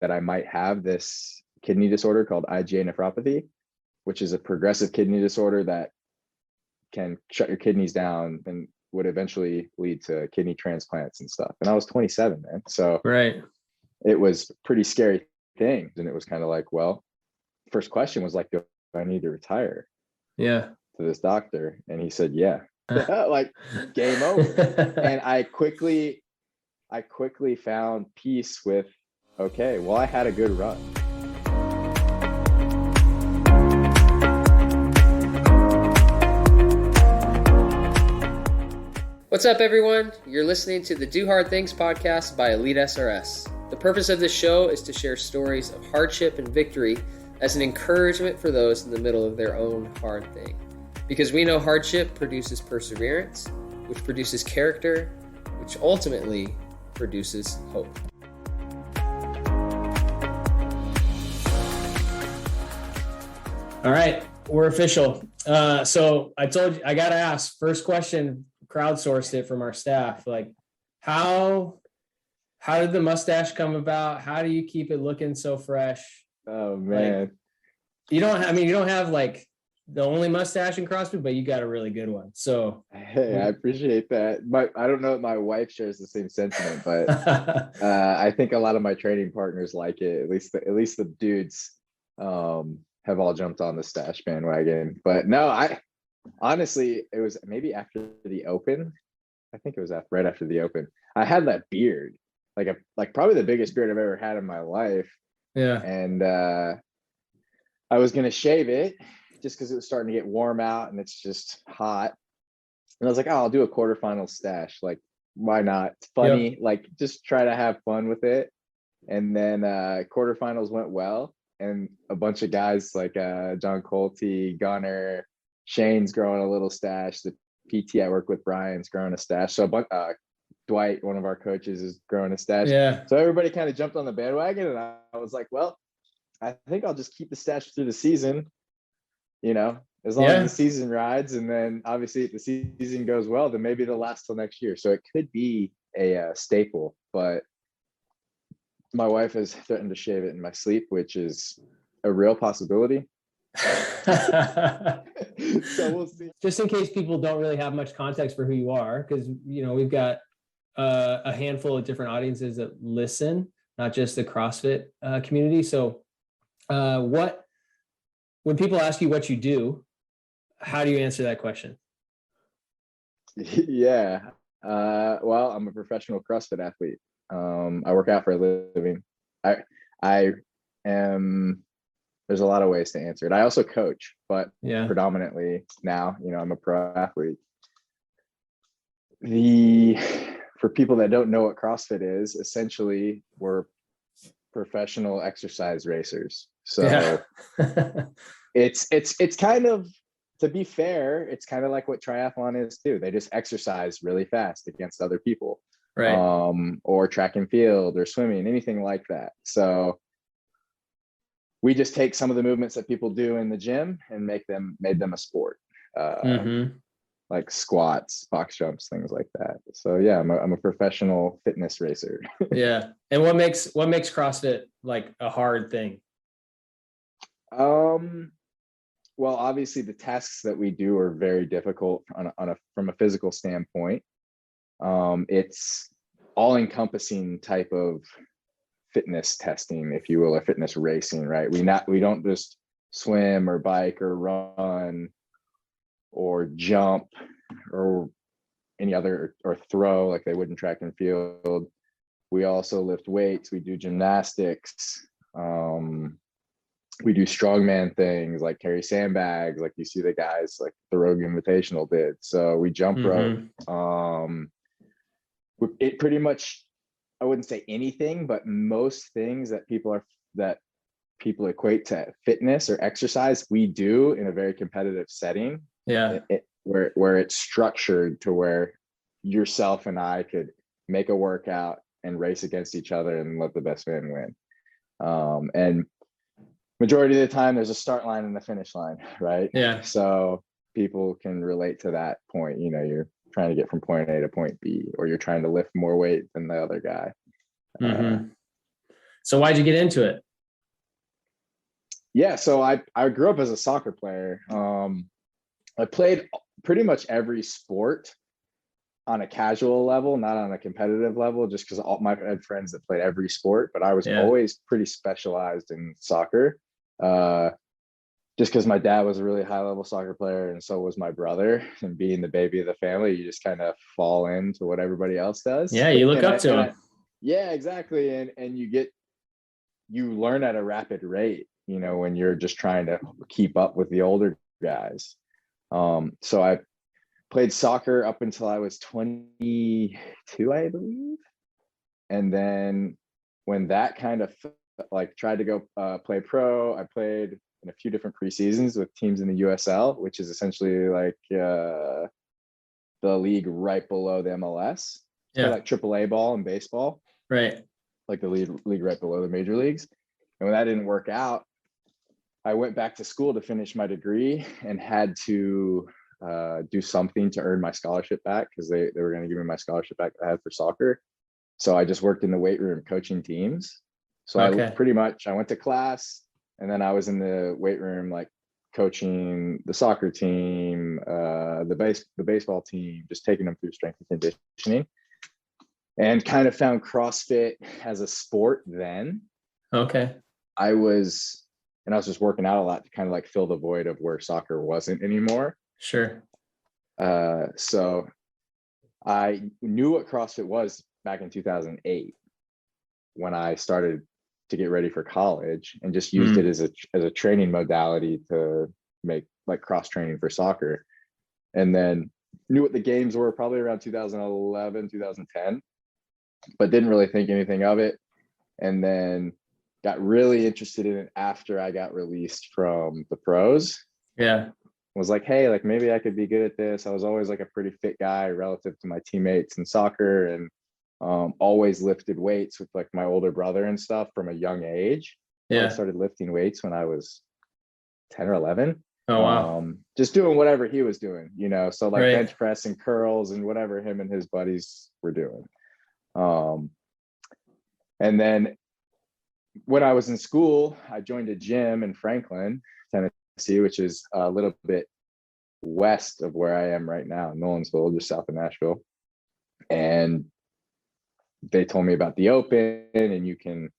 that I might have this kidney disorder called IgA nephropathy, which is a progressive kidney disorder that can shut your kidneys down and would eventually lead to kidney transplants and stuff. And I was 27, man. So right. it was a pretty scary thing. And it was kind of like, well, first question was like, do I need to retire? Yeah. To this doctor. And he said, yeah. Like, game over. And I quickly found peace with, okay, well, I had a good run. What's up, everyone? You're listening to the Do Hard Things podcast by Elite SRS. The purpose of this show is to share stories of hardship and victory as an encouragement for those in the middle of their own hard thing. Because we know hardship produces perseverance, which produces character, which ultimately produces hope. All right, we're official. So I told you, I got to ask, first question, crowdsourced it from our staff. Like, how did the mustache come about? How do you keep it looking so fresh? Oh man. Like, you don't have like the only mustache in CrossFit, but you got a really good one. So hey, I appreciate that. I don't know if my wife shares the same sentiment, but I think a lot of my training partners like it. At least the dudes have all jumped on the stash bandwagon. But no, honestly, it was maybe after the Open. I think it was right after the Open. I had that beard, like probably the biggest beard I've ever had in my life. Yeah. And I was gonna shave it just because it was starting to get warm out and it's just hot. And I was like, oh, I'll do a quarterfinal stash. Like, why not? It's funny. Yep. Like, just try to have fun with it. And then quarterfinals went well, and a bunch of guys like John Colty, Gunner, Shane's growing a little stash. The PT I work with, Brian's growing a stash. So Dwight, one of our coaches, is growing a stash. Yeah. So everybody kind of jumped on the bandwagon, and I was like, well, I think I'll just keep the stash through the season, as long as the season rides. And then obviously if the season goes well, then maybe it'll last till next year. So it could be a staple, but my wife has threatened to shave it in my sleep, which is a real possibility. So we'll see. Just in case people don't really have much context for who you are, because we've got a handful of different audiences that listen, not just the CrossFit community. So when people ask you what you do, how do you answer that question? Yeah. Well, I'm a professional CrossFit athlete. I work out for a living. I am, there's a lot of ways to answer it. I also coach, but predominantly now, I'm a pro athlete. For people that don't know what CrossFit is, essentially we're professional exercise racers. So it's kind of, to be fair, it's kind of like what triathlon is too. They just exercise really fast against other people. Right. Or track and field or swimming, anything like that. So we just take some of the movements that people do in the gym and made them a sport. Like squats, box jumps, things like that. So yeah, I'm a professional fitness racer. Yeah. And what makes CrossFit like a hard thing? Well, obviously the tasks that we do are very difficult from a physical standpoint. It's all-encompassing type of fitness testing, if you will, or fitness racing, right? We don't just swim or bike or run or jump or any other, or throw like they would in track and field. We also lift weights. We do gymnastics. We do strongman things like carry sandbags, like you see the guys like the Rogue Invitational did. So we jump rope. It pretty much, I wouldn't say anything, but most things that people equate to fitness or exercise, we do in a very competitive setting. Yeah. Where it's structured to where yourself and I could make a workout and race against each other and let the best man win. And majority of the time there's a start line and a finish line, right? Yeah. So people can relate to that point. You're trying to get from point A to point B, or you're trying to lift more weight than the other guy. So why'd you get into it? Yeah, so I grew up as a soccer player. I played pretty much every sport on a casual level, not on a competitive level, just because all my had friends that played every sport, but I was always pretty specialized in soccer. Just because my dad was a really high level soccer player and so was my brother, and being the baby of the family, you just kind of fall into what everybody else does. Yeah, you look up to him. Yeah, exactly. And you learn at a rapid rate, when you're just trying to keep up with the older guys. So I played soccer up until I was 22, I believe. And then when that kind of tried to go play pro, I played in a few different preseasons with teams in the USL, which is essentially like the league right below the MLS. Yeah. Like AAA ball and baseball. Right. Like the league right below the major leagues. And when that didn't work out, I went back to school to finish my degree and had to do something to earn my scholarship back, because they were going to give me my scholarship back that I had for soccer. So I just worked in the weight room coaching teams. So I went to class, and then I was in the weight room, like coaching the soccer team, the baseball team, just taking them through strength and conditioning, and kind of found CrossFit as a sport then. Okay. I was just working out a lot to kind of like fill the void of where soccer wasn't anymore. Sure. So I knew what CrossFit was back in 2008 when I started to get ready for college, and just used it as a training modality to make like cross training for soccer. And then knew what the games were probably around 2011, 2010, but didn't really think anything of it. And then got really interested in it after I got released from the pros. Yeah. Was like, hey, like maybe I could be good at this. I was always like a pretty fit guy relative to my teammates in soccer, and always lifted weights with like my older brother and stuff from a young age. Yeah. I started lifting weights when I was 10 or 11. Oh, wow. Just doing whatever he was doing, so like bench press and curls and whatever him and his buddies were doing. And then when I was in school, I joined a gym in Franklin, Tennessee, which is a little bit west of where I am right now, Nolensville, just south of Nashville. And they told me about the Open, and you can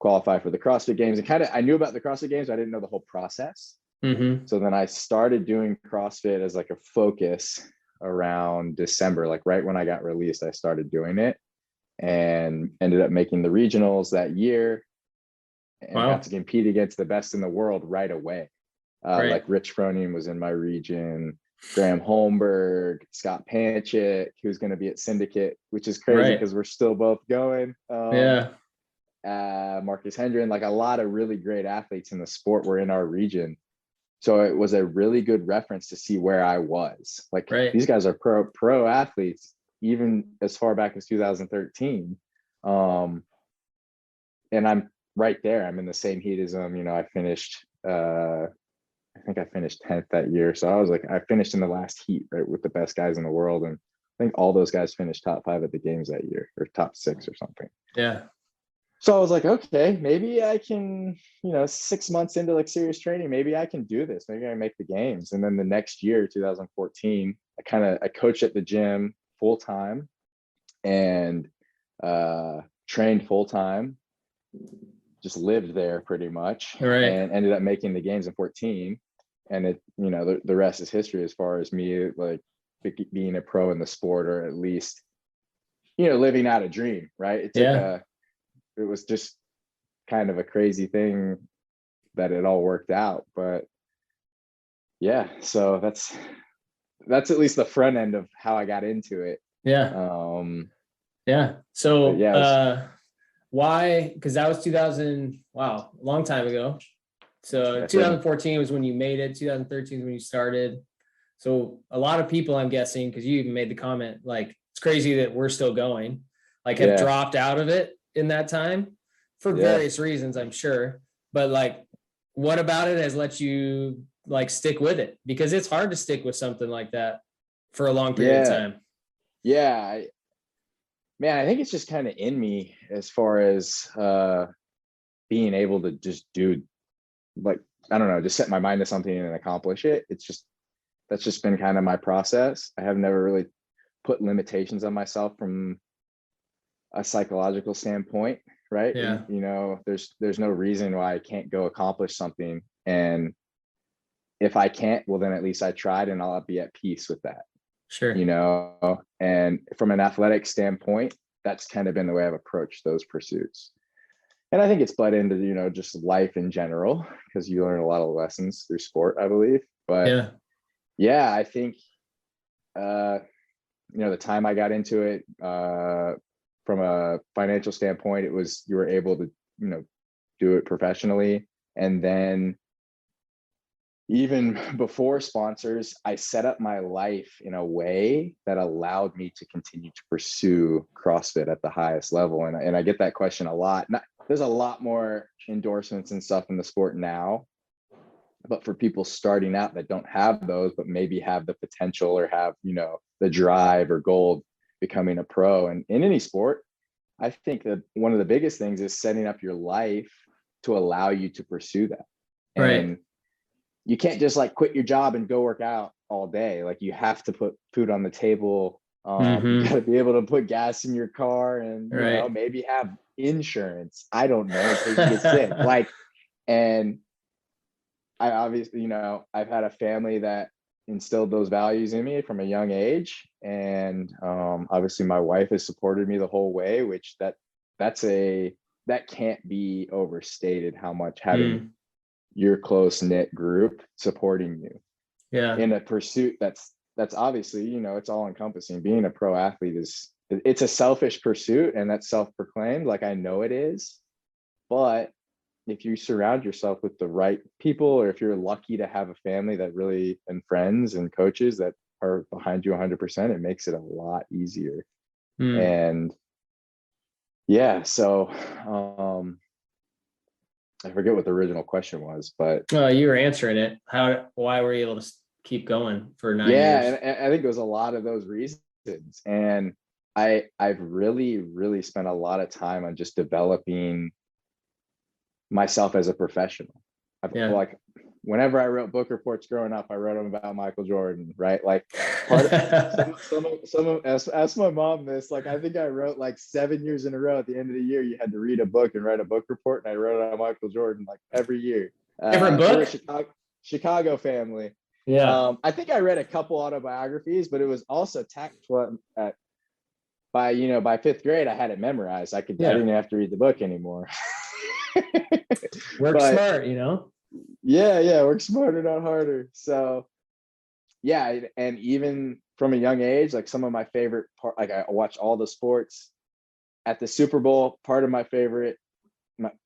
qualify for the CrossFit Games. And I knew about the CrossFit Games, but I didn't know the whole process. Mm-hmm. So then I started doing CrossFit as like a focus around December, like right when I got released, I started doing it, and ended up making the regionals that year, and got to compete against the best in the world right away. Like Rich Froning was in my region, Graham Holmberg, Scott Panchik, who's going to be at Syndicate, which is crazy because we're still both going. Marcus Hendren, like a lot of really great athletes in the sport were in our region. So it was a really good reference to see where I was. Like these guys are pro athletes, even as far back as 2013. And I'm right there. I'm in the same heat as them. I finished, I think I finished 10th that year. So I was like, I finished in the last heat, right, with the best guys in the world. And I think all those guys finished top 5 at the games that year, or top 6 or something. Yeah. So I was like, okay, maybe I can, 6 months into like serious training, maybe I can do this. Maybe I make the games. And then the next year, 2014, I coached at the gym full time, and trained full time, just lived there pretty much, and ended up making the games in 14. And it, the rest is history as far as me like being a pro in the sport, or at least, living out a dream, right? It took it was just kind of a crazy thing that it all worked out. But yeah, so that's at least the front end of how I got into it. So why? Because that was 2000. Wow, a long time ago. So 2014 was when you made it. 2013 is when you started. So a lot of people, I'm guessing, because you even made the comment, like, it's crazy that we're still going, like have dropped out of it in that time for various reasons, I'm sure. But like, what about it has let you like stick with it? Because it's hard to stick with something like that for a long period of time. I think it's just kind of in me as far as being able to just do, like, I don't know, just set my mind to something and accomplish it. That's just been kind of my process. I have never really put limitations on myself from a psychological standpoint, right? Yeah. You know, there's no reason why I can't go accomplish something. And if I can't, well, then at least I tried, and I'll be at peace with that. Sure. You know, and from an athletic standpoint, that's kind of been the way I've approached those pursuits. And I think it's bled into, you know, just life in general, because you learn a lot of lessons through sport, I believe. But yeah, I think, you know, the time I got into it, from a financial standpoint, it was, you were able to, you know, do it professionally. And then even before sponsors, I set up my life in a way that allowed me to continue to pursue CrossFit at the highest level. And I get that question a lot. There's a lot more endorsements and stuff in the sport now, but for people starting out that don't have those, but maybe have the potential or have, you know, the drive or goal of becoming a pro. And in any sport, I think that one of the biggest things is setting up your life to allow you to pursue that. And you can't just like quit your job and go work out all day. Like, you have to put food on the table. You got to be able to put gas in your car, and you know, maybe have insurance. I don't know, in case you get sick. Like, and I obviously, you know, I've had a family that instilled those values in me from a young age, and obviously my wife has supported me the whole way, which that can't be overstated, how much having your close-knit group supporting you in a pursuit that's obviously, you know, it's all encompassing. Being a pro athlete it's a selfish pursuit, and that's self-proclaimed, like, I know it is. But if you surround yourself with the right people, or if you're lucky to have a family that really, and friends and coaches that are behind you 100%, it makes it a lot easier. And yeah, so I forget what the original question was, but you were answering it. Why were you able to keep going for 9 years? Yeah, and I think it was a lot of those reasons. And I've really spent a lot of time on just developing myself as a professional. Like, whenever I wrote book reports growing up, I wrote them about Michael Jordan, right? Like, part of ask my mom this. Like, I think I wrote like 7 years in a row. At the end of the year, you had to read a book and write a book report, and I wrote on Michael Jordan like every year. Different book. We're a Chicago family. I think I read a couple autobiographies, but it was also tactful. By fifth grade, I had it memorized. I didn't have to read the book anymore. Work smart, you know. Work smarter, not harder. So yeah, and even from a young age, like, some of my favorite part, like, I watch all the sports. At the Super Bowl, part of my favorite,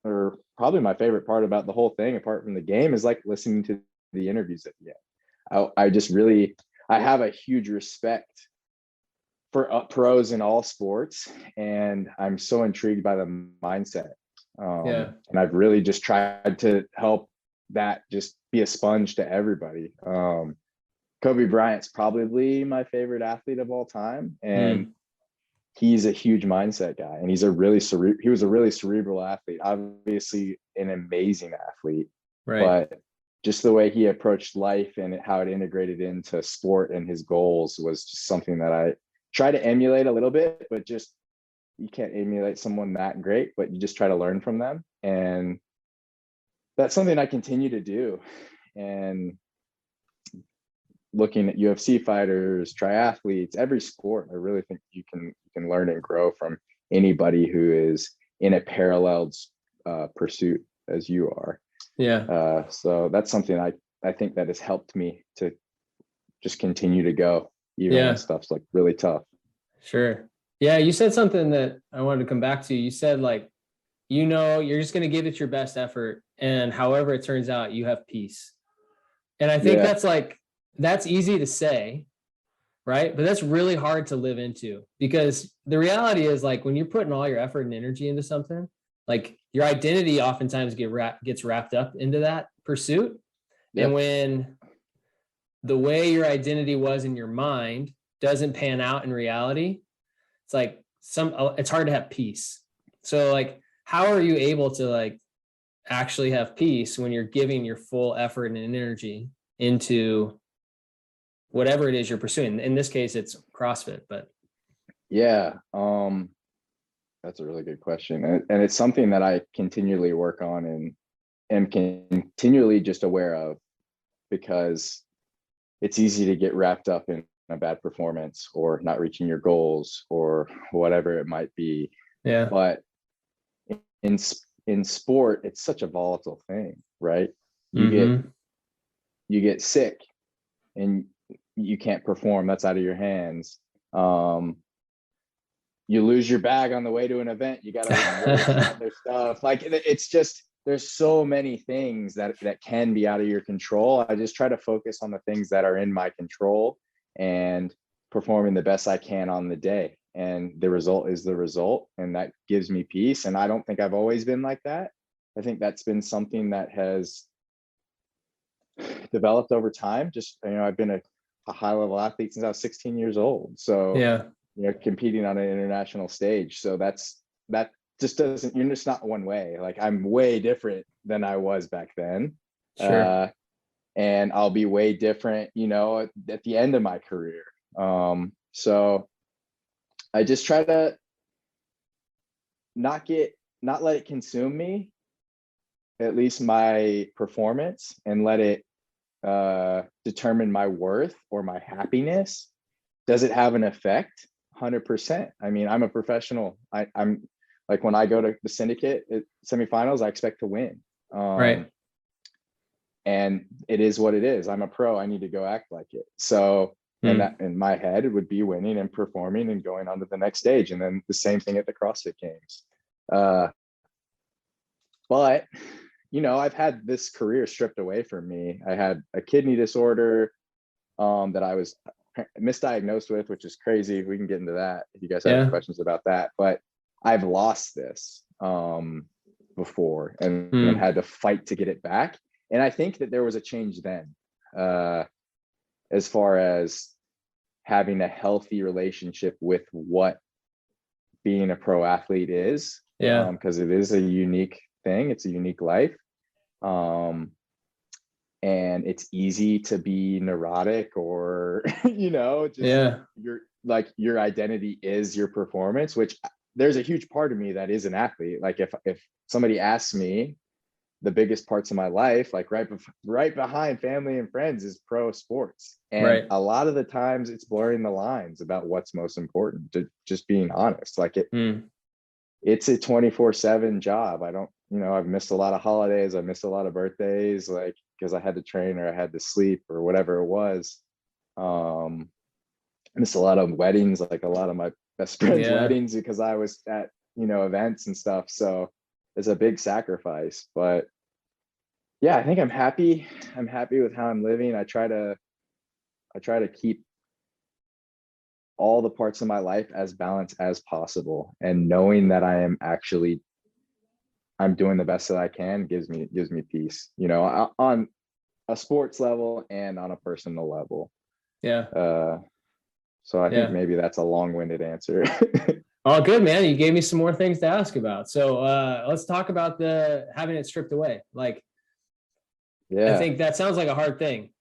or probably my favorite part about the whole thing, apart from the game, is like listening to the interviews at the end. I have a huge respect for pros in all sports, and I'm so intrigued by the mindset. And I've really just tried to help that just be a sponge to everybody. Kobe Bryant's probably my favorite athlete of all time, and he's a huge mindset guy, and he was a really cerebral athlete, obviously an amazing athlete, but just the way he approached life and how it integrated into sport and his goals was just something that I try to emulate a little bit, but just, you can't emulate someone that great, but you just try to learn from them. And that's something I continue to do. And looking at UFC fighters, triathletes, every sport, I really think you can learn and grow from anybody who is in a paralleled pursuit as you are. So that's something I think that has helped me to just continue to go, even when stuff's like really tough. Sure. Yeah, you said something that I wanted to come back to. You said, like, you know, you're just going to give it your best effort, and however it turns out, you have peace. And I think that's easy to say, right? But that's really hard to live into, because the reality is, like, when you're putting all your effort and energy into something, like, your identity oftentimes gets wrapped up into that pursuit. And when the way your identity was in your mind doesn't pan out in reality, it's like it's hard to have peace. So, like, how are you able to, like, actually have peace when you're giving your full effort and energy into whatever it is you're pursuing. In this case, it's CrossFit, but Yeah, that's a really good question, and it's something that I continually work on and am continually just aware of, because it's easy to get wrapped up in a bad performance or not reaching your goals or whatever it might be. yeah. But in in sport, it's such a volatile thing, right? You get sick and you can't perform. That's out of your hands. You lose your bag on the way to an event. You got to worry about other stuff. Like, it's just, there's so many things that can be out of your control. I just try to focus on the things that are in my control and performing the best I can on the day. And the result is the result. And that gives me peace. And I don't think I've always been like that. I think that's been something that has developed over time. Just, I've been a high level athlete since I was 16 years old. So, Yeah. Competing on an international stage. So that just doesn't, you're just not one way. Like, I'm way different than I was back then. Sure. And I'll be way different, at the end of my career. So I just try to not let it consume me, at least my performance, and let it determine my worth or my happiness. Does it have an effect? 100%. I mean, I'm a professional. I'm like, when I go to the syndicate semifinals, I expect to win. Right. And it is what it is. I'm a pro. I need to go act like it. So, and that in my head, it would be winning and performing and going on to the next stage. And then the same thing at the CrossFit Games. But, I've had this career stripped away from me. I had a kidney disorder that I was misdiagnosed with, which is crazy. We can get into that if you guys have any questions about that. But I've lost this before and had to fight to get it back. And I think that there was a change then, as far as having a healthy relationship with what being a pro athlete is. Yeah. Because it is a unique thing. It's a unique life. And it's easy to be neurotic or, your identity is your performance, which there's a huge part of me that is an athlete. Like, if somebody asks me the biggest parts of my life, like right behind family and friends is pro sports. And a lot of the times it's blurring the lines about what's most important, to just being honest. Like, it's a 24/7 job. I don't, I've missed a lot of holidays. I missed a lot of birthdays, like, because I had to train or I had to sleep or whatever it was. I missed a lot of weddings, like a lot of my best friends' weddings, because I was at, events and stuff. So it's a big sacrifice, but yeah, I think I'm happy. I'm happy with how I'm living. I try to keep all the parts of my life as balanced as possible, and knowing that I'm doing the best that I can gives me peace, on a sports level and on a personal level. Yeah. So I think maybe that's a long-winded answer. Oh, good, man. You gave me some more things to ask about. So let's talk about having it stripped away. Like, I think that sounds like a hard thing.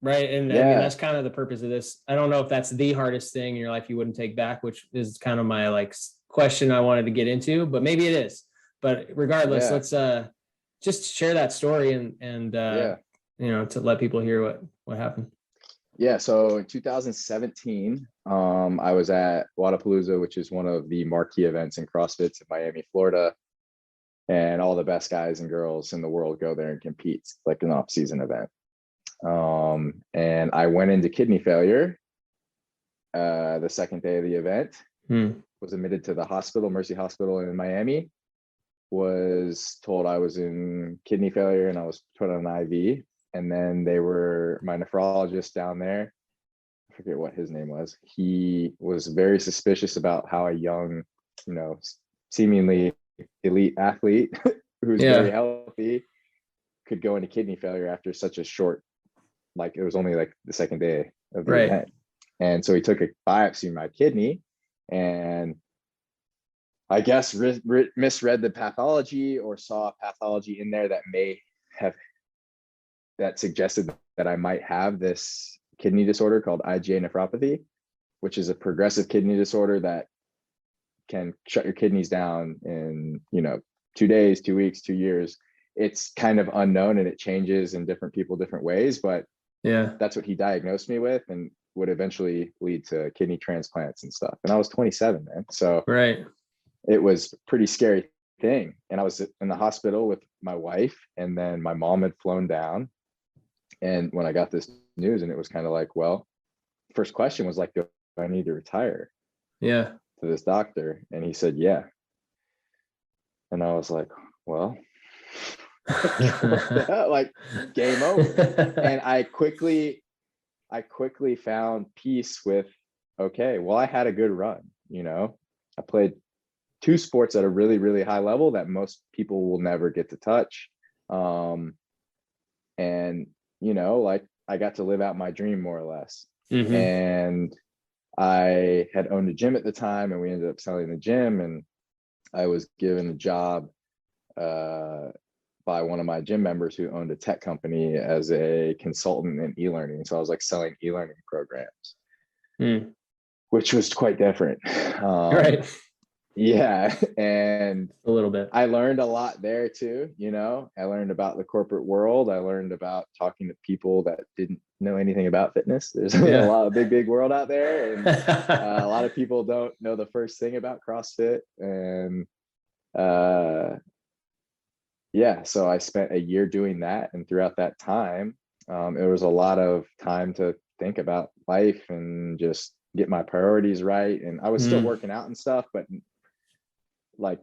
Right. And I mean, that's kind of the purpose of this. I don't know if that's the hardest thing in your life you wouldn't take back, which is kind of my question I wanted to get into, but maybe it is. But regardless, let's just share that story and to let people hear what happened. Yeah. So in 2017, I was at Wadapalooza, which is one of the marquee events in CrossFit in Miami, Florida. And all the best guys and girls in the world go there and compete. It's like an off-season event. And I went into kidney failure the second day of the event. Was admitted to the hospital, Mercy Hospital in Miami. Was told I was in kidney failure and I was put on an IV. And then my nephrologist down there, I forget what his name was. He was very suspicious about how a young, seemingly elite athlete who's very healthy could go into kidney failure after such a short, it was only the second day of the event. And so he took a biopsy of my kidney, and I guess misread the pathology or saw a pathology in there that suggested that I might have this kidney disorder called IgA nephropathy, which is a progressive kidney disorder that can shut your kidneys down in, 2 days, 2 weeks, 2 years. It's kind of unknown and it changes in different people, different ways, but Yeah. that's what he diagnosed me with and would eventually lead to kidney transplants and stuff. And I was 27, man. So Right. it was a pretty scary thing. And I was in the hospital with my wife, and then my mom had flown down. And when I got this news, and it was kind of like, well, first question was like, do I need to retire Yeah. to this doctor? And he said, yeah. And I was like, well, like game over. And I quickly found peace with, okay, well, I had a good run. I played 2 sports at a really, really high level that most people will never get to touch. And, like I got to live out my dream more or less. Mm-hmm. And I had owned a gym at the time, and we ended up selling the gym, and I was given a job by one of my gym members who owned a tech company as a consultant in e-learning. So I was like selling e-learning programs, which was quite different. Right. Yeah. And a little bit. I learned a lot there too. I learned about the corporate world. I learned about talking to people that didn't know anything about fitness. There's a lot of big world out there. And a lot of people don't know the first thing about CrossFit. And so I spent a year doing that. And throughout that time, it was a lot of time to think about life and just get my priorities right. And I was still working out and stuff, but like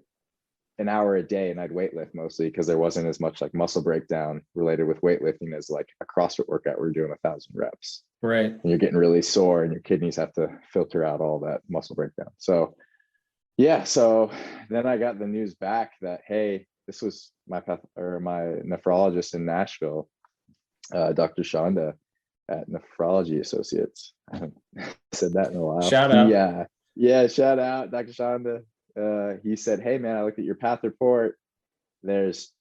an hour a day, and I'd weightlift mostly because there wasn't as much like muscle breakdown related with weightlifting as like a CrossFit workout. We're doing 1,000 reps. Right. And you're getting really sore and your kidneys have to filter out all that muscle breakdown. So so then I got the news back that, hey, this was my nephrologist in Nashville, Dr. Shonda at Nephrology Associates. I haven't said that in a while. Shout out. Yeah, shout out, Dr. Shonda. He said, hey, man, I looked at your path report. There's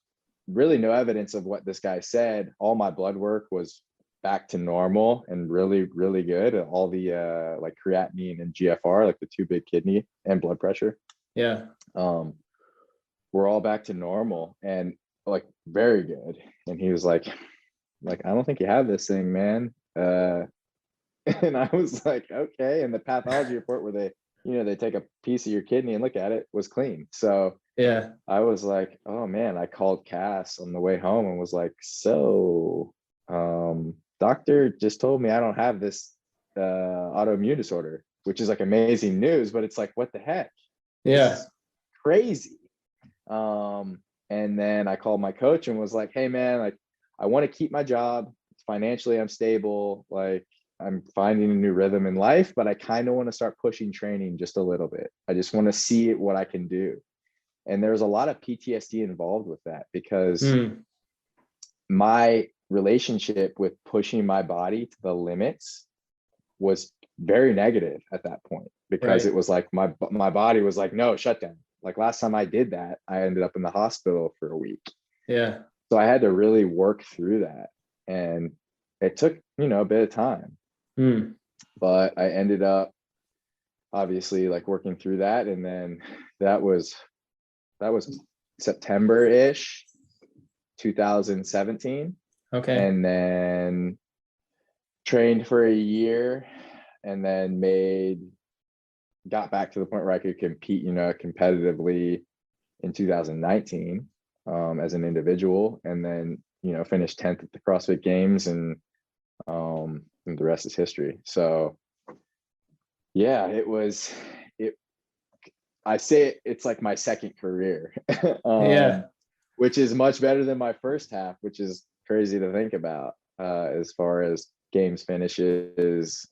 really no evidence of what this guy said. All my blood work was back to normal and really, really good. All the like creatinine and GFR, like the 2 big kidney, and blood pressure. Yeah. We're all back to normal and like very good. And he was like, I don't think you have this thing, man. And I was like, okay. And the pathology report where they take a piece of your kidney and look at it was clean. So yeah, I was like, oh man, I called Cass on the way home and was like, so doctor just told me I don't have this autoimmune disorder, which is like amazing news, but it's like, what the heck? Yeah. Crazy. And then I called my coach and was like, hey man, like I want to keep my job. Financially, I'm stable. Like I'm finding a new rhythm in life, but I kind of want to start pushing training just a little bit. I just want to see what I can do. And there's a lot of PTSD involved with that because my relationship with pushing my body to the limits was very negative at that point, because it was like my body was like, no, shut down. Like last time I did that, I ended up in the hospital for a week. Yeah. So I had to really work through that. And it took, a bit of time. But I ended up obviously like working through that. And then that was September-ish, 2017. Okay. And then trained for a year and then got back to the point where I could compete, competitively in 2019 as an individual, and then, finished 10th at the CrossFit Games, and the rest is history. So yeah, I say it's like my second career, which is much better than my first half, which is crazy to think about as far as games finishes,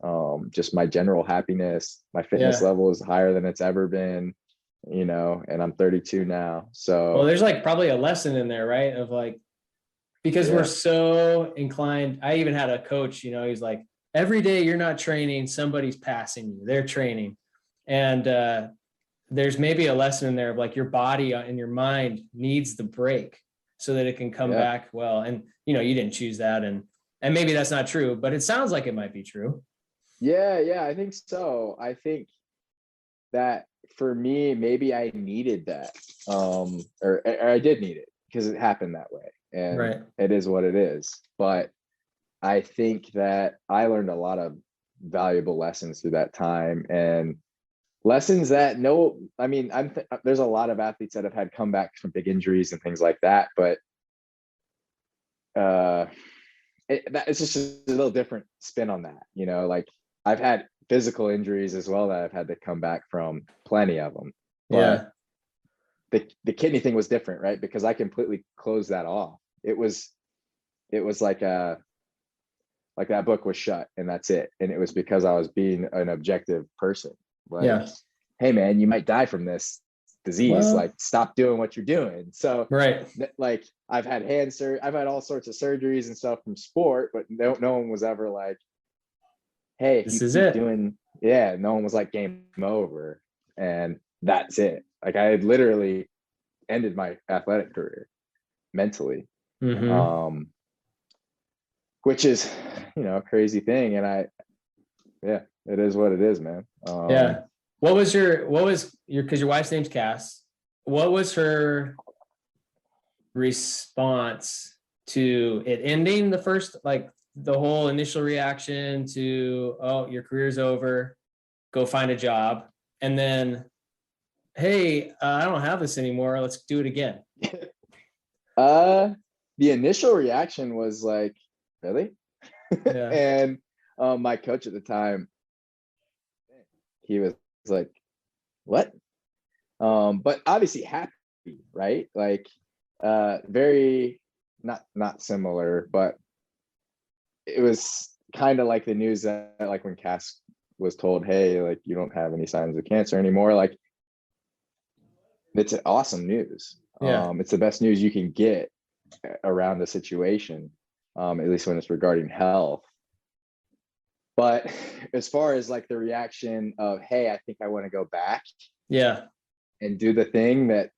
just my general happiness. My fitness level is higher than it's ever been, and I'm 32 now. So there's like probably a lesson in there, right? Of like, because we're so inclined. I even had a coach, he's like, every day you're not training, somebody's passing you, they're training. And there's maybe a lesson in there of like your body and your mind needs the break so that it can come back well. And you didn't choose that, and maybe that's not true, but it sounds like it might be true. Yeah, I think so. I think that for me, maybe I needed that, or I did need it because it happened that way, and it is what it is. But I think that I learned a lot of valuable lessons through that time, and lessons that there's a lot of athletes that have had comebacks from big injuries and things like that, but it's just a little different spin on that. Like I've had physical injuries as well that I've had to come back from, plenty of them. But the kidney thing was different, right? Because I completely closed that off. It was like that book was shut and that's it. And it was because I was being an objective person. Like, hey man, you might die from this disease. Like, stop doing what you're doing. So like I've had I've had all sorts of surgeries and stuff from sport, but no one was ever like, hey, if this you is keep it. doing, no one was like, game over. And that's it. Like I had literally ended my athletic career mentally. Which is, a crazy thing. And it is what it is, man. What was your, because your wife's name's Cass, what was her response to it ending, the first, like the whole initial reaction to, oh, your career's over, go find a job, and then, hey, I don't have this anymore, let's do it again? The initial reaction was like, really? And my coach at the time, he was like, what? But obviously happy, right? Like very not similar, but it was kind of like the news that like when Cass was told, hey, like you don't have any signs of cancer anymore, like it's awesome news. It's the best news you can get around the situation, at least when it's regarding health. But as far as like the reaction of, hey, I think I want to go back and do the thing that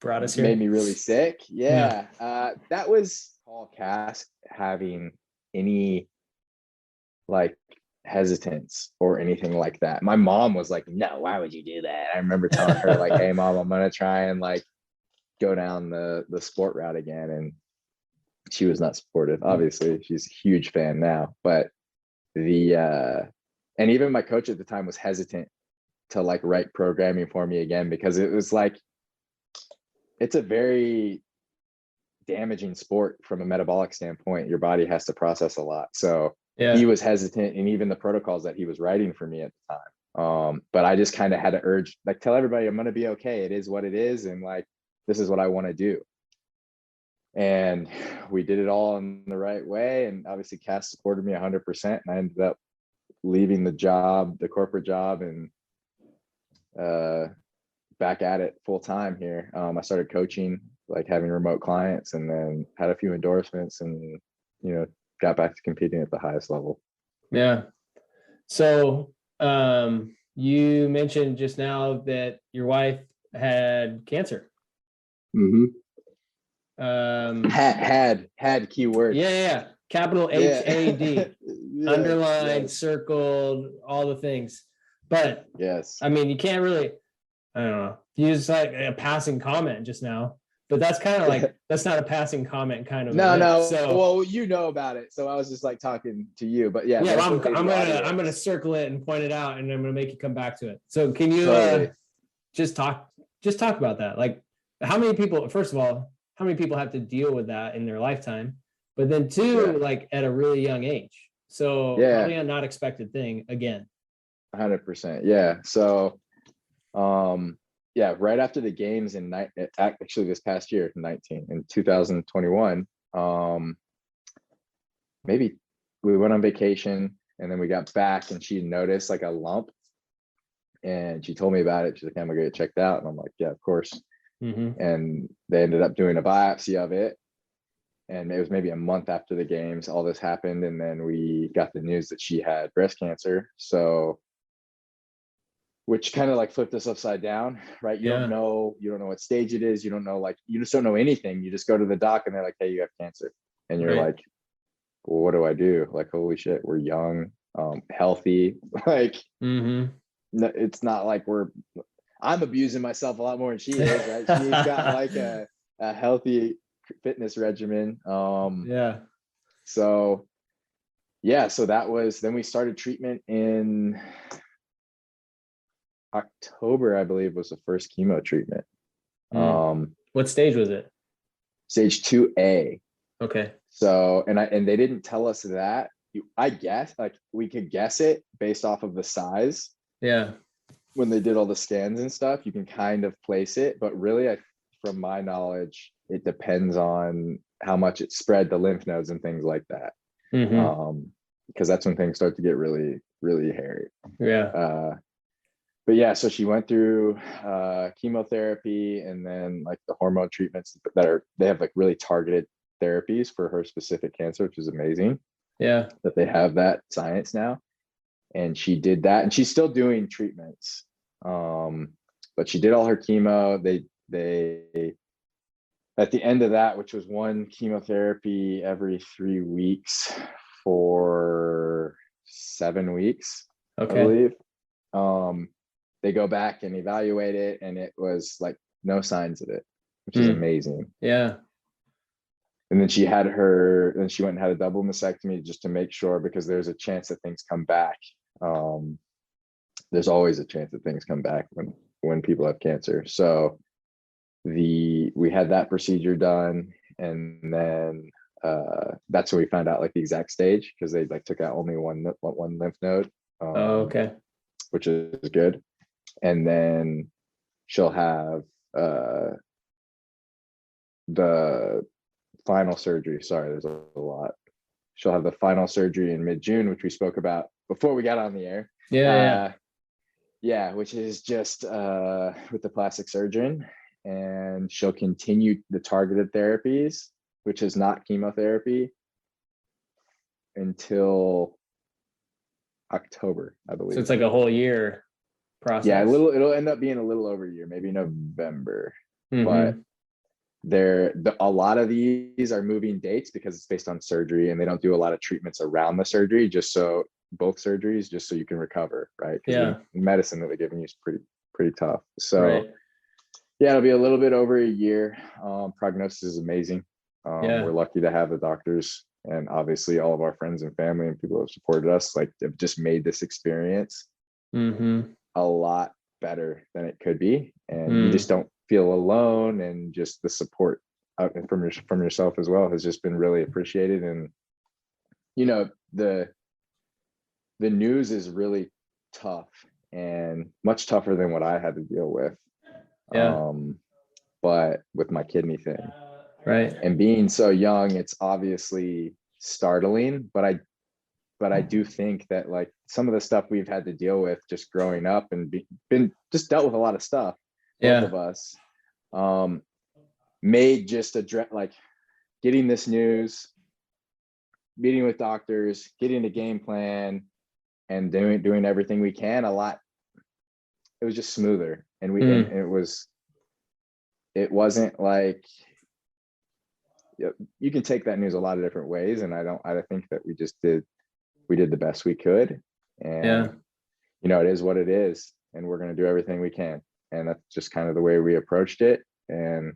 brought us here, made me really sick, that was Paul Cass having any like hesitance or anything like that. My mom was like, no, why would you do that? I remember telling her like, hey mom, I'm gonna try and like go down the sport route again, and she was not supportive. Obviously she's a huge fan now, but and even my coach at the time was hesitant to like write programming for me again, because it was like, it's a very damaging sport from a metabolic standpoint. Your body has to process a lot. So he was hesitant, and even the protocols that he was writing for me at the time. But I just kind of had to urge, like, tell everybody I'm going to be okay. It is what it is. And like, this is what I want to do. And we did it all in the right way. And obviously Cass supported me 100%. And I ended up leaving the corporate job, and back at it full time here. I started coaching, like having remote clients, and then had a few endorsements, and got back to competing at the highest level. So you mentioned just now that your wife had cancer. Had keyword. Capital HAD. Underlined, circled, all the things. But I mean, you can't really, I don't know, use like a passing comment just now, but that's kind of like, that's not a passing comment kind of. No. So, well, about it. So I was just like talking to you, but I'm gonna circle it and point it out, and I'm gonna make you come back to it. So can you just talk about that? Like, how many people, first of all, how many people have to deal with that in their lifetime? But then two, like at a really young age. So probably a not expected thing again. 100%. Yeah. So, right after the games actually this past year, in 2021, maybe we went on vacation, and then we got back, and she noticed like a lump, and she told me about it. She's like, I'm gonna get it checked out. And I'm like, yeah, of course. And they ended up doing a biopsy of it. And it was maybe a month after the games, all this happened. And then we got the news that she had breast cancer. So which kind of like flipped us upside down, right? You don't know what stage it is. You don't know, like, you just don't know anything. You just go to the doc and they're like, hey, you have cancer. And you're like, well, what do I do? Like, holy shit, we're young, healthy. Like, it's not like I'm abusing myself a lot more than she is, right? She's got like a healthy fitness regimen. So that was, then we started treatment in October, I believe, was the first chemo treatment. What stage was it? Stage 2A. Okay. So, and they didn't tell us that. I guess, like, we could guess it based off of the size. Yeah. When they did all the scans and stuff, you can kind of place it, but really, from my knowledge, it depends on how much it spread the lymph nodes and things like that. Because that's when things start to get really, really hairy. Yeah. But yeah, so she went through chemotherapy, and then like the hormone treatments they have like really targeted therapies for her specific cancer, which is amazing. Yeah. That they have that science now. And she did that, and she's still doing treatments. But she did all her chemo. They at the end of that, which was one chemotherapy every 3 weeks for 7 weeks, I believe. They go back and evaluate it, and it was like no signs of it, which is amazing. Yeah. And then she went and had a double mastectomy just to make sure, because there's a chance that things come back. There's always a chance that things come back when people have cancer. So we had that procedure done, and then that's when we found out like the exact stage, because they like took out only one lymph node. Okay. Which is good. And then she'll have the final surgery. Sorry, there's a lot. She'll have the final surgery in mid-June, which we spoke about before we got on the air. Which is just with the plastic surgeon, and she'll continue the targeted therapies, which is not chemotherapy, until October, I believe. So it's like a whole year process. Yeah, it'll end up being a little over a year, maybe November. But a lot of these are moving dates because it's based on surgery, and they don't do a lot of treatments around the surgery, both surgeries, just so you can recover, right? Because the medicine that they're giving you is pretty tough. So it'll be a little bit over a year. Prognosis is amazing. We're lucky to have the doctors, and obviously all of our friends and family and people who have supported us, like, have just made this experience a lot better than it could be. And you just don't feel alone, and just the support out from yourself as well has just been really appreciated. And the news is really tough, and much tougher than what I had to deal with. But with my kidney thing, right, and being so young, it's obviously startling, but I do think that, like, some of the stuff we've had to deal with just growing up and been just dealt with a lot of stuff, both of us, made just like getting this news, meeting with doctors, getting a game plan, and doing everything we can a lot. It was just smoother, and it wasn't like, you can take that news a lot of different ways, and I think that we did the best we could, and it is what it is, and we're going to do everything we can, and that's just kind of the way we approached it. And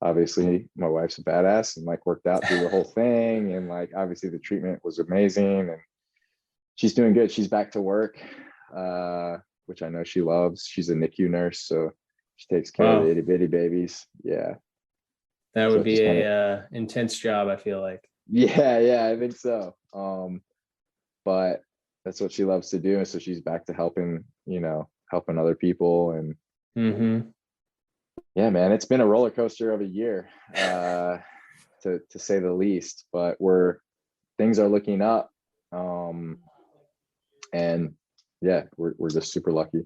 obviously my wife's a badass, and like worked out through the whole thing, and like obviously the treatment was amazing, and she's doing good. She's back to work, which I know she loves. She's a NICU nurse, so she takes care of the itty bitty babies. That would be a intense job, I feel like. I think so. But that's what she loves to do, and so she's back to helping other people. And man, it's been a roller coaster of a year, to say the least, but things are looking up. And we're just super lucky.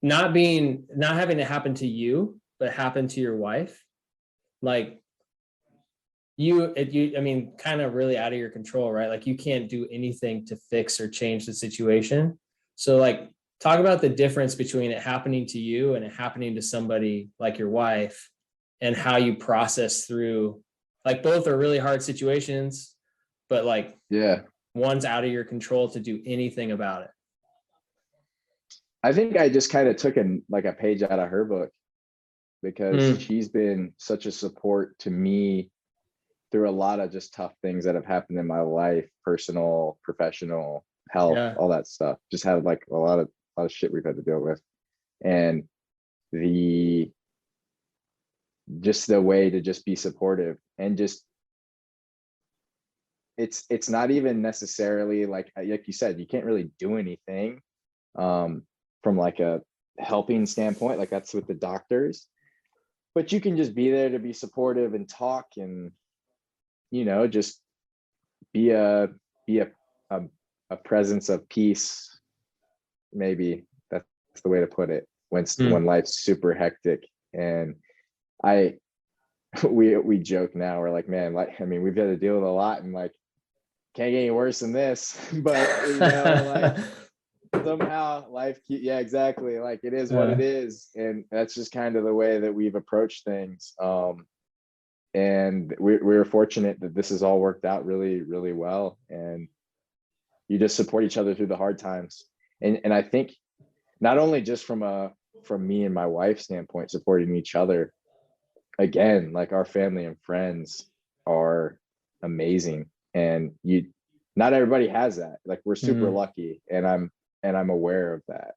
Not having it happen to you, but happen to your wife, like I mean, kind of really out of your control, right? Like, you can't do anything to fix or change the situation. So like, talk about the difference between it happening to you and it happening to somebody like your wife, and how you process through, like, both are really hard situations, but like Yeah. one's out of your control to do anything about it. I think I just kind of took a page out of her book, because she's been such a support to me through a lot of just tough things that have happened in my life, personal, professional, health, all that stuff. Just had like a lot of shit we've had to deal with. And just the way to just be supportive, and just, it's not even necessarily like you said, you can't really do anything from like a helping standpoint, like that's with the doctors, but you can just be there to be supportive and talk, and just be a presence of peace. Maybe that's the way to put it, when life's super hectic. And we joke now, we're like, man, like, I mean, we've had to deal with a lot, and like, can't get any worse than this. But like, somehow life yeah, exactly, like, it is what it is, and that's just kind of the way that we've approached things. And we're fortunate that this has all worked out really, really well, and you just support each other through the hard times. And I think not only just from me and my wife's standpoint, supporting each other, again, like, our family and friends are amazing, and not everybody has that. Like, we're super lucky, and I'm aware of that.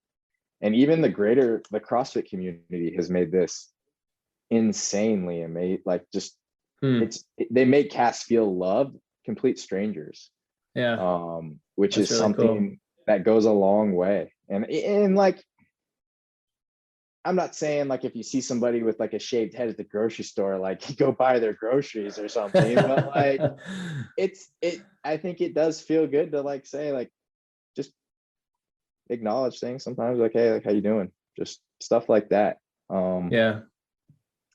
And even the CrossFit community has made this insanely amazing. Like, just they make cast feel loved, complete strangers. Which is really something that goes a long way. And like, I'm not saying like, if you see somebody with like a shaved head at the grocery store, like, go buy their groceries or something, but like, I think it does feel good to like say, like, just acknowledge things sometimes, like, hey, like, how you doing? Just stuff like that.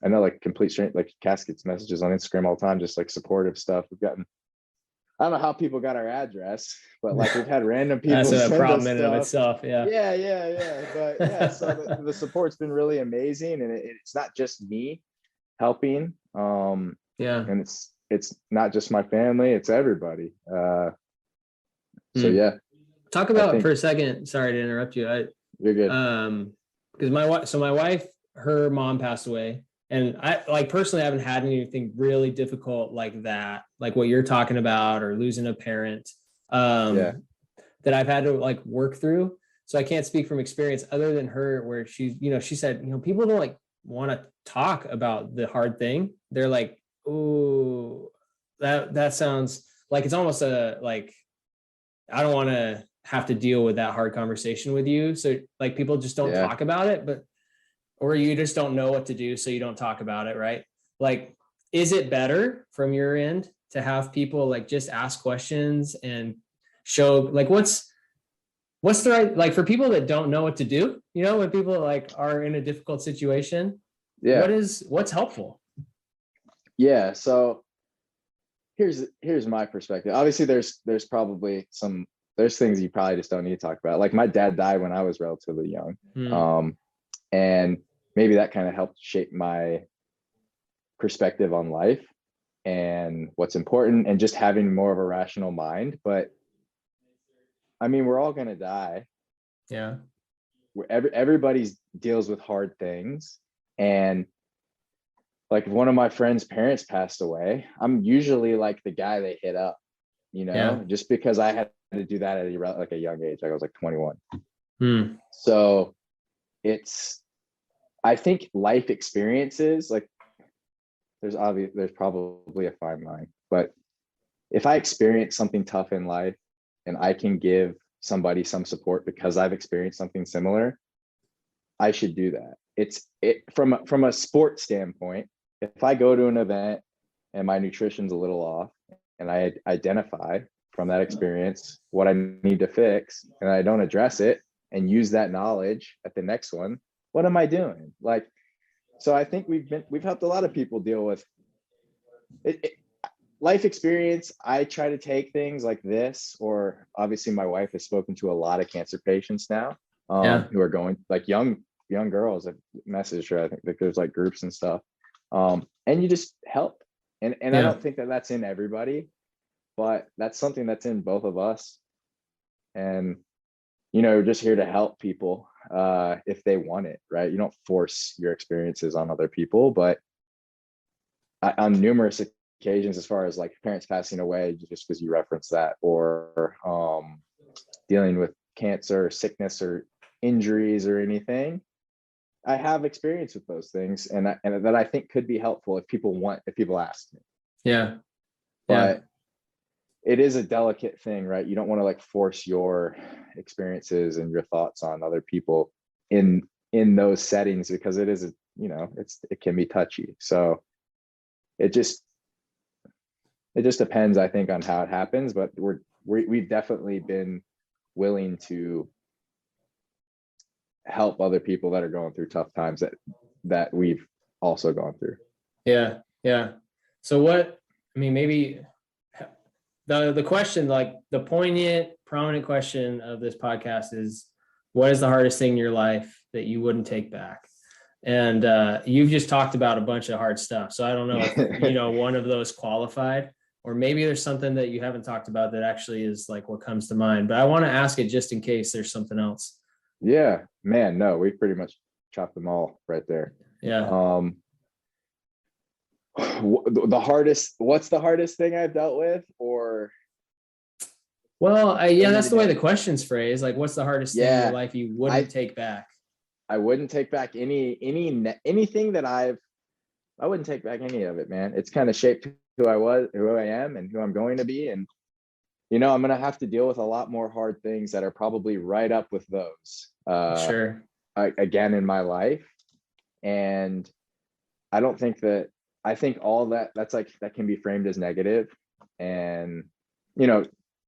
I know, like, complete strange, like, Caskets messages on Instagram all the time, just like supportive stuff. I don't know how people got our address, but like, we've had random people. That's a problem in and of itself. Yeah. But yeah, so the support's been really amazing, and it's not just me helping. And it's not just my family; it's everybody. So yeah. Talk about for a second. Sorry to interrupt you. You're good. Because my wife, her mom passed away. And I, like, personally, haven't had anything really difficult like that, like what you're talking about, or losing a parent, that I've had to like work through. So I can't speak from experience other than her, where she said, people don't like want to talk about the hard thing. They're like, oh, that sounds like it's almost like, I don't want to have to deal with that hard conversation with you. So like, people just don't talk about it, or you just don't know what to do, so you don't talk about it, right? Like, is it better from your end to have people like just ask questions and show, like, what's the right, like, for people that don't know what to do, when people like are in a difficult situation, what's helpful? Yeah. So here's my perspective. Obviously there's probably there's things you probably just don't need to talk about. Like, my dad died when I was relatively young. And maybe that kind of helped shape my perspective on life and what's important, and just having more of a rational mind. But I mean, we're all going to die. Yeah. Everybody deals with hard things. And like, if one of my friends' parents passed away, I'm usually like the guy they hit up, just because I had to do that at a young age. Like, I was like 21. So I think life experiences, like, there's probably a fine line, but if I experience something tough in life and I can give somebody some support because I've experienced something similar, I should do that. From a sport standpoint, if I go to an event and my nutrition's a little off, and I identify from that experience what I need to fix, and I don't address it and use that knowledge at the next one, what am I doing? Like, so I think we've helped a lot of people deal with life experience. I try to take things like this, or obviously my wife has spoken to a lot of cancer patients now. who are going, like young girls that message her. I think like there's like groups and stuff. And you just help. And I don't think that that's in everybody, but that's something that's in both of us. And, you know, just here to help people if they want it, right? You don't force your experiences on other people, but on numerous occasions, as far as like parents passing away, just because you referenced that, or dealing with cancer or sickness or injuries or anything, I have experience with those things, and that I think could be helpful if people ask me. Yeah. But it is a delicate thing, right? You don't want to like force your experiences and your thoughts on other people in those settings, because it is it can be touchy. So it just depends, I think, on how it happens. But we've definitely been willing to help other people that are going through tough times that we've also gone through. Yeah. So maybe the question, like the poignant, prominent question of this podcast is, what is the hardest thing in your life that you wouldn't take back? And you've just talked about a bunch of hard stuff. So I don't know if, one of those qualified, or maybe there's something that you haven't talked about that actually is like what comes to mind. But I want to ask it just in case there's something else. Yeah, man, no, we pretty much chopped them all right there. Yeah. What's the hardest thing I've dealt with? Or well, that's the way the question's phrased. Like, what's the hardest thing in your life you wouldn't take back? I wouldn't take back anything that I wouldn't take back any of it, man. It's kind of shaped who I am, and who I'm going to be. And, I'm going to have to deal with a lot more hard things that are probably right up with those, Sure. Again in my life. And I think all that's like, that can be framed as negative. And,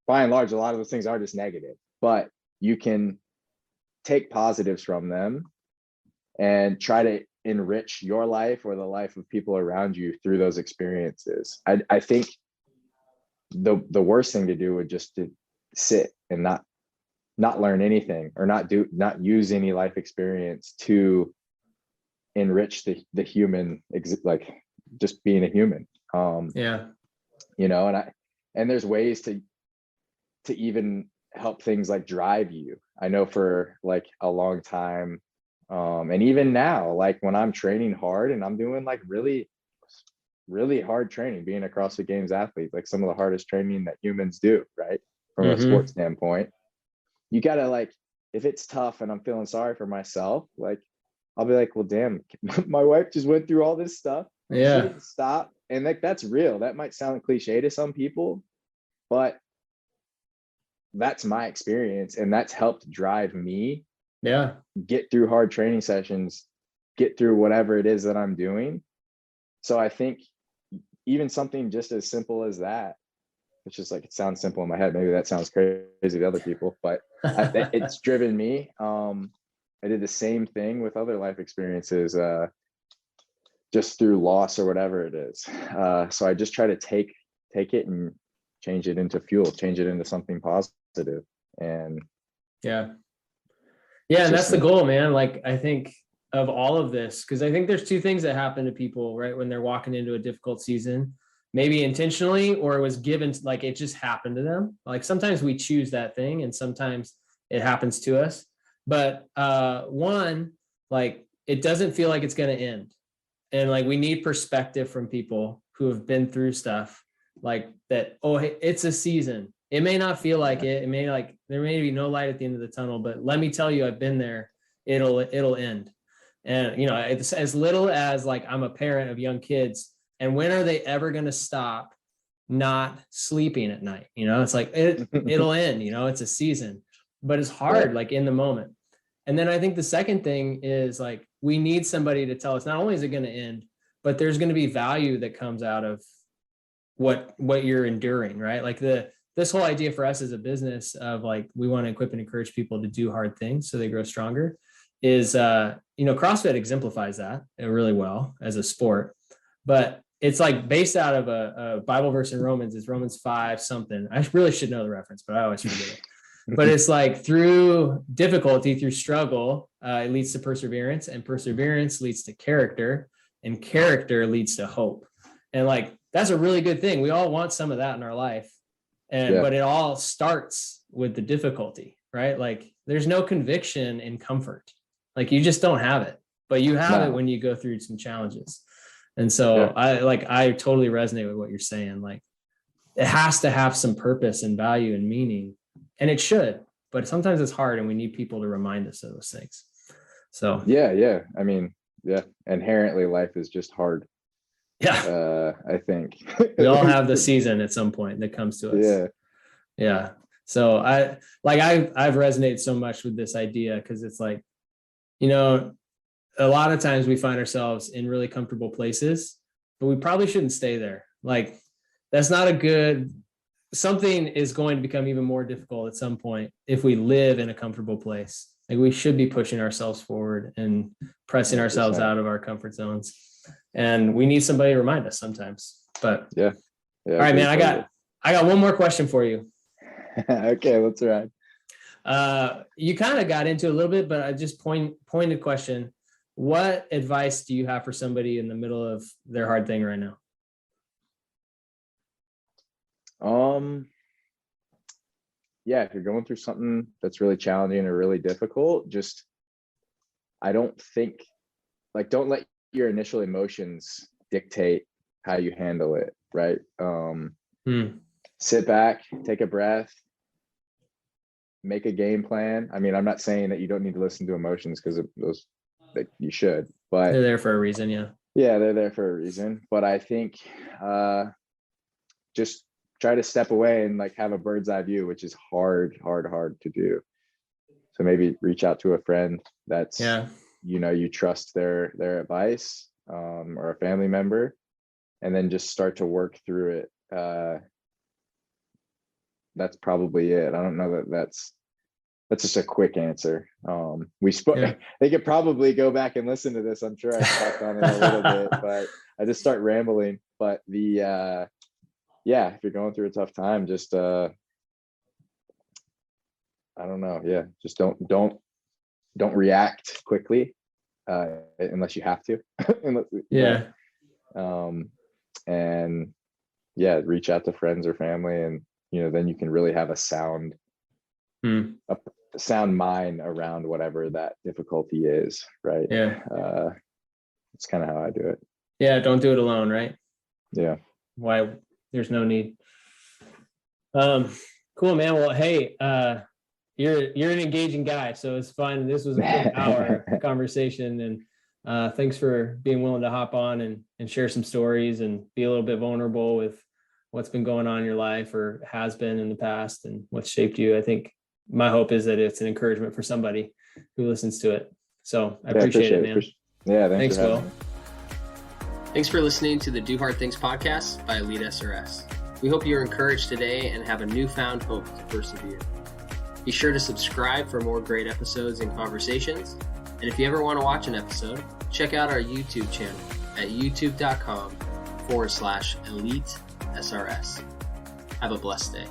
by and large, a lot of those things are just negative, but you can take positives from them and try to enrich your life or the life of people around you through those experiences. I think the worst thing to do would just to sit and not learn anything, or not use any life experience to enrich the human, like just being a human. And there's ways to even help things like drive you. I know for like a long time, and even now, like when I'm training hard and I'm doing like really, really hard training, being a CrossFit Games athlete, like some of the hardest training that humans do, right? From a sports standpoint, you gotta, like, if it's tough and I'm feeling sorry for myself, like I'll be like, well, damn, my wife just went through all this stuff. Yeah. She didn't stop. And like, that's real. That might sound cliche to some people, but that's my experience, and that's helped drive me get through hard training sessions, get through whatever it is that I'm doing. So I think even something just as simple as that, it's just like, it sounds simple in my head, maybe that sounds crazy to other people, but it's driven me. I did the same thing with other life experiences, just through loss or whatever it is. So I just try to take it and change it into fuel, change it into something positive. And and that's the goal, man. Like, I think of all of this, because I think there's two things that happen to people, right, when they're walking into a difficult season, maybe intentionally, or it was given, like it just happened to them. Like sometimes we choose that thing and sometimes it happens to us. But one, like, it doesn't feel like it's going to end. And like, we need perspective from people who have been through stuff like that. Oh, hey, it's a season. It may not feel like it. It may, like, there may be no light at the end of the tunnel, but let me tell you, I've been there. It'll end. And, it's as little as like, I'm a parent of young kids, and when are they ever going to stop not sleeping at night? It's like, it'll end, it's a season, but it's hard, like in the moment. And then I think the second thing is, like, we need somebody to tell us, not only is it going to end, but there's going to be value that comes out of what you're enduring, right? Like this whole idea for us as a business of like, we want to equip and encourage people to do hard things so they grow stronger is, CrossFit exemplifies that really well as a sport, but it's like based out of a Bible verse in Romans. It's Romans 5 something. I really should know the reference, but I always forget it. But it's like through difficulty, through struggle, it leads to perseverance, and perseverance leads to character, and character leads to hope. And like, that's a really good thing. We all want some of that in our life. But it all starts with the difficulty, right? Like there's no conviction in comfort. Like you just don't have it, but you have it when you go through some challenges. And so I totally resonate with what you're saying. Like it has to have some purpose and value and meaning, and it should, but sometimes it's hard and we need people to remind us of those things. So yeah. I mean, inherently life is just hard. Yeah. I think we all have the season at some point that comes to us. Yeah. So I've resonated so much with this idea, because it's like, you know, a lot of times we find ourselves in really comfortable places, but we probably shouldn't stay there. Like that's not a good, something is going to become even more difficult at some point if we live in a comfortable place. Like we should be pushing ourselves forward and pressing ourselves out of our comfort zones. And we need somebody to remind us sometimes. But all right, man, I got one more question for you. Okay, let's ride. You kind of got into a little bit, but I just pointed question. What advice do you have for somebody in the middle of their hard thing right now? Yeah, if you're going through something that's really challenging or really difficult, just, I don't think, like, don't let your initial emotions dictate how you handle it, right? Sit back, take a breath, make a game plan. I mean, I'm not saying that you don't need to listen to emotions, because those, like, you should, but they're there for a reason. Yeah, they're there for a reason. But I think just try to step away and like have a bird's eye view, which is hard to do. So maybe reach out to a friend that's, you know, you trust their advice, or a family member, and then just start to work through it. That's probably it. I don't know that's just a quick answer. They could probably go back and listen to this. I'm sure I talked on it a little bit, but I just start rambling. But if you're going through a tough time, just I don't know. Yeah, just don't react quickly, unless you have to. And reach out to friends or family, and you know, then you can really have a sound mind around whatever that difficulty is, right? It's kind of how I do it. Don't do it alone, right? Why? There's no need. Cool, man. Well, hey, you're an engaging guy, so it's fun. This was a quick hour conversation, and thanks for being willing to hop on and share some stories and be a little bit vulnerable with what's been going on in your life, or has been in the past, and what's shaped you. I think my hope is that it's an encouragement for somebody who listens to it. So I appreciate it, man. Thanks, Will. Thanks for listening to the Do Hard Things podcast by Elite SRS. We hope you're encouraged today and have a newfound hope to persevere. Be sure to subscribe for more great episodes and conversations. And if you ever want to watch an episode, check out our YouTube channel at youtube.com/Elite SRS. Have a blessed day.